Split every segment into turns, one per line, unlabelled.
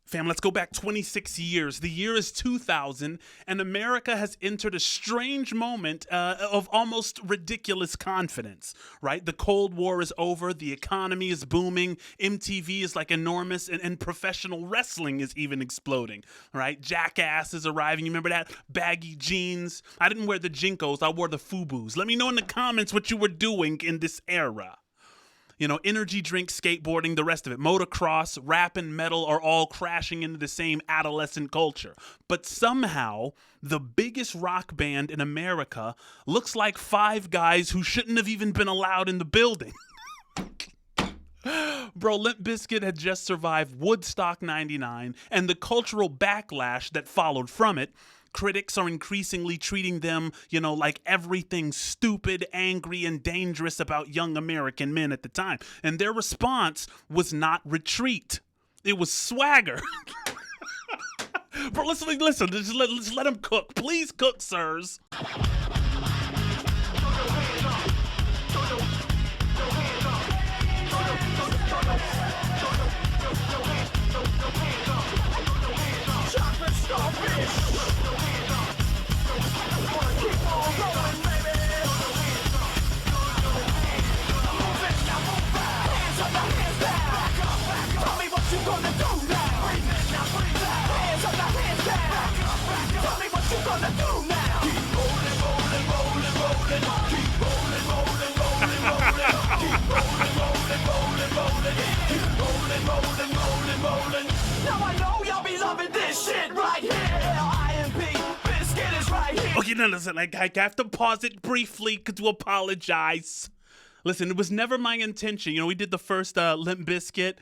Fam, let's go back 26 years. The year is 2000, and America has entered a strange moment of almost ridiculous confidence, right? The Cold War is over, the economy is booming, MTV is like enormous, and professional wrestling is even exploding, right? Jackass is arriving. You remember that? Baggy jeans. I didn't wear the Jinkos, I wore the FUBUs. Let me know in the comments what you were doing in this era. You know, energy drink, skateboarding, the rest of it, motocross, rap and metal are all crashing into the same adolescent culture. But somehow, the biggest rock band in America looks like five guys who shouldn't have even been allowed in the building. Bro, Limp Bizkit had just survived Woodstock 99 and the cultural backlash that followed from it. Critics are increasingly treating them, you know, like everything stupid, angry, and dangerous about young American men at the time. And their response was not retreat. It was swagger. Bro, listen. Just let them cook. Please cook, sirs. Okay, no, listen, I have to pause it briefly to apologize. Listen, it was never my intention. You know, we did the first Limp Bizkit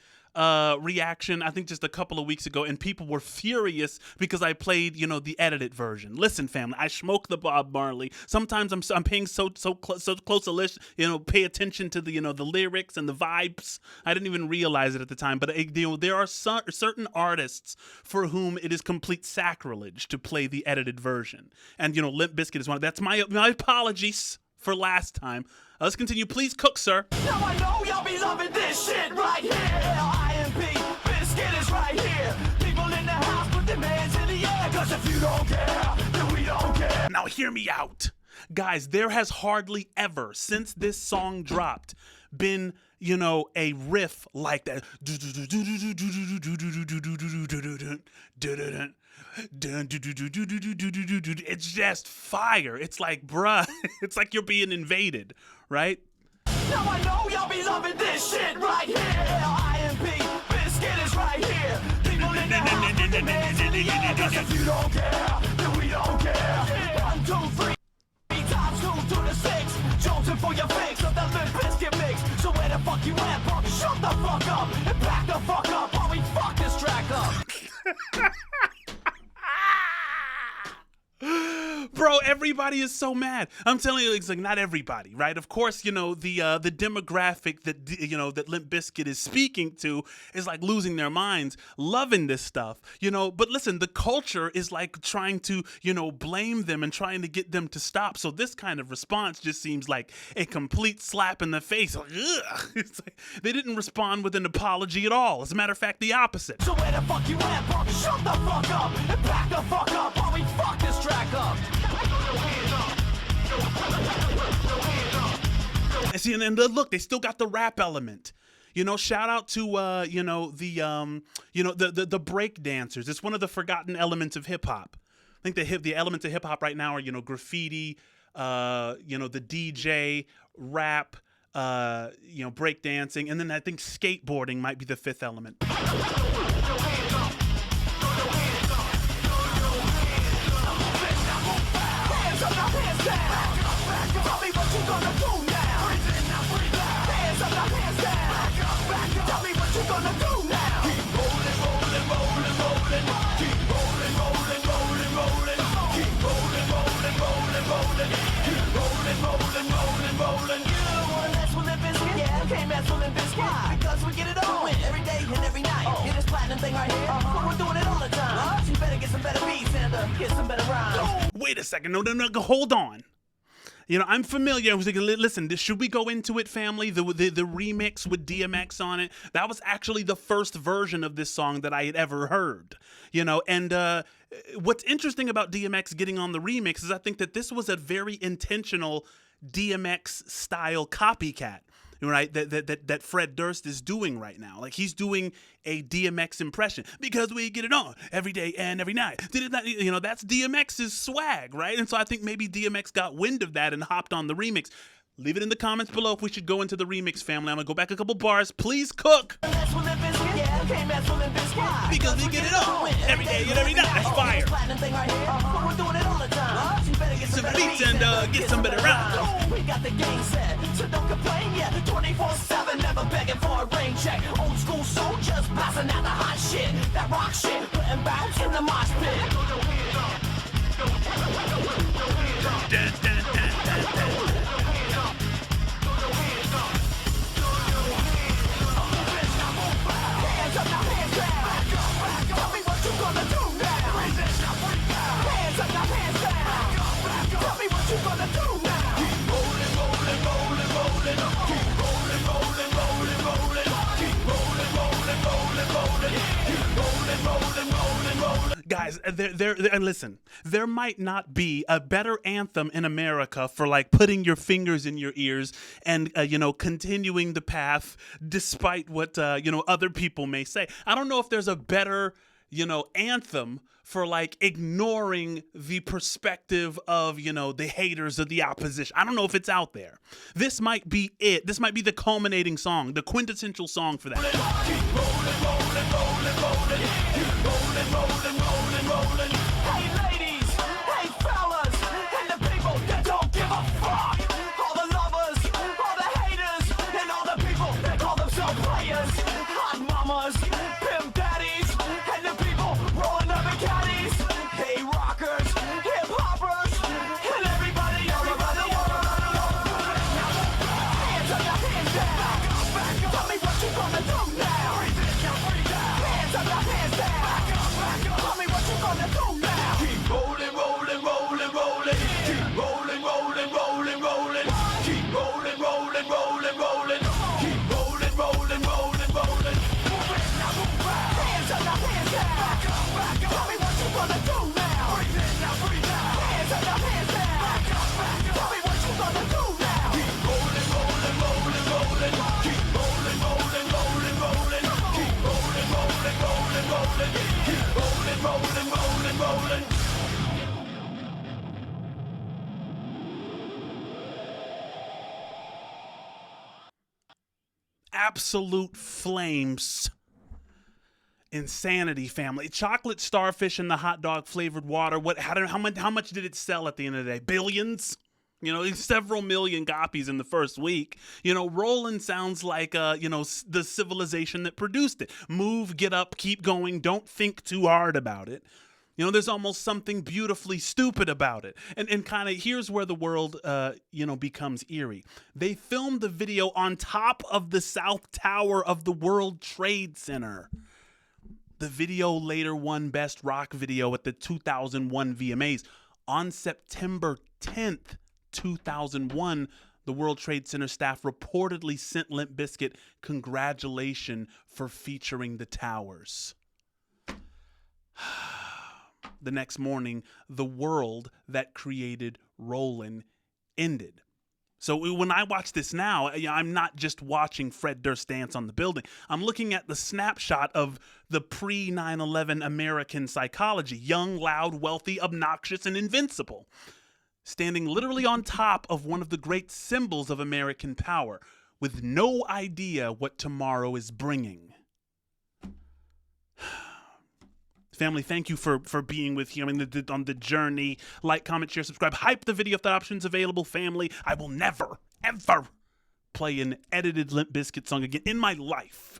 reaction, I think just a couple of weeks ago, and people were furious because I played, you know, the edited version. Listen, family, I smoke the Bob Marley. Sometimes I'm paying so close a list, you know, pay attention to the, you know, the lyrics and the vibes. I didn't even realize it at the time, but you know, there are certain artists for whom it is complete sacrilege to play the edited version, and you know, Limp Bizkit is one of that's my apologies for last time. Let's continue. Please cook, sir.
Now I know y'all be loving this shit right here. Bizkit is right here. People in the house put their hands in the air. Cause if you don't care, then we don't care.
Now hear me out. Guys, there has hardly ever, since this song dropped, been, you know, a riff like that. It's just fire. It's like, bruh, it's like you're being invaded, right?
Now I know y'all be loving this shit right here. Bizkit is right here. People in the house put their hands in the air. Cause if you don't care, then we don't care. 1, 2, 3. Times 2 to the 6. Jonesing for your fix of that Limp Bizkit mix. So where the fuck you at, punk? Shut the fuck up and back the fuck up while we fuck this track up.
Bro, everybody is so mad. I'm telling you, it's like not everybody, right? Of course, you know, the demographic that, you know, that Limp Bizkit is speaking to is like losing their minds, loving this stuff, you know. But listen, the culture is like trying to, you know, blame them and trying to get them to stop. So this kind of response just seems like a complete slap in the face. Like, ugh. It's like they didn't respond with an apology at all. As a matter of fact, the opposite.
So where the fuck you at, punk? Shut the fuck up and back the fuck up while we fuck this track up.
And see, and look, they still got the rap element. You know, shout out to you know, the break dancers. It's one of the forgotten elements of hip hop. I think the elements of hip hop right now are, you know, graffiti, you know, the DJ, rap, you know, break dancing, and then I think skateboarding might be the fifth element.
Because we get it on every day and every night. Get this platinum thing right here. We're doing it all the time. So you better get some better beats and get some better rhymes.
Wait a second. No, hold on. I'm familiar. I was thinking, listen, should we go into it, family? The remix with DMX on it. That was actually the first version of this song that I had ever heard. And what's interesting about DMX getting on the remix is I think that this was a very intentional DMX style copycat. Right, that Fred Durst is doing right now. Like, he's doing a DMX impression because we get it on every day and every night. That's DMX's swag, right? And so I think maybe DMX got wind of that and hopped on the remix. Leave it in the comments below if we should go into the remix, family. I'm gonna go back a couple bars. Please cook. Because we get it on every day and every night. That's fire. Get some beats and get some better rhymes.
We got the game set, so don't complain yet. 24/7, never begging for a rain check. Old school soldiers blasting out the hot shit, that rock shit, putting bounce in the mosh pit.
Dun, dun, dun, dun, dun.
Hands up, now hands down. Tell me what you gonna do now. Hands up, now hands down. Tell me what you gonna do now. Keep rolling, rolling, rolling, rolling. Keep rolling, rolling, rolling, rolling. Keep rolling, rolling, rolling, rolling. Keep rolling, rolling, rolling, rolling.
Guys, and listen, there might not be a better anthem in America for like putting your fingers in your ears and continuing the path despite what other people may say. I don't know if there's a better anthem for like ignoring the perspective of the haters of the opposition. I don't know if it's out there. This might be it. This might be the culminating song, the quintessential song for that.
Keep rolling, rolling, rolling, rolling. Keep rolling, rolling, rolling, rolling. Hey ladies, hey fellas, and the people that don't give a fuck. All the lovers, all the haters, and all the people that call themselves players. Hot mamas, pimp daddies, and the people rolling up in caddies. Hey rockers, hip hoppers, and everybody all around the world. Hands up, now hands down. Tell me what you gonna do now. Hands up, now hands down. Tell me what you gonna do now. Keep rolling, rolling, rolling, rolling. Keep rolling, rolling, rolling, rolling. Keep rolling, rolling, rolling, rolling. Keep rolling, rolling, rolling, rolling. Hands up, now hands down. Tell me what you gonna do now. Hands up, now hands down. Tell me what you gonna do now. Keep rolling, rolling, rolling, rolling. Keep rolling, rolling, rolling, rolling. Keep rolling, rolling, rolling, rolling. Keep rolling, rolling, rolling, rolling.
Absolute flames. Insanity, family. Chocolate starfish and the hot dog flavored water. How much did it sell at the end of the day? Billions? Several million copies in the first week. Rollin' sounds like the civilization that produced it. Move, get up, keep going. Don't think too hard about it. There's almost something beautifully stupid about it. And kind of here's where the world, becomes eerie. They filmed the video on top of the South Tower of the World Trade Center. The video later won Best Rock Video at the 2001 VMAs. On September 10th, 2001, the World Trade Center staff reportedly sent Limp Bizkit congratulations for featuring the towers. The next morning, the world that created Rollin' ended. So when I watch this now, I'm not just watching Fred Durst dance on the building. I'm looking at the snapshot of the pre-9/11 American psychology. Young, loud, wealthy, obnoxious, and invincible. Standing literally on top of one of the great symbols of American power, with no idea what tomorrow is bringing. Family, thank you for being with you on the journey. Like, comment, share, subscribe. Hype the video if that option's available, family. I will never, ever play an edited Limp Bizkit song again in my life.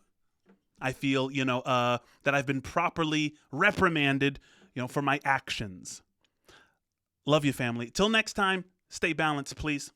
I feel, that I've been properly reprimanded, for my actions. Love you, family. Till next time, stay balanced, please.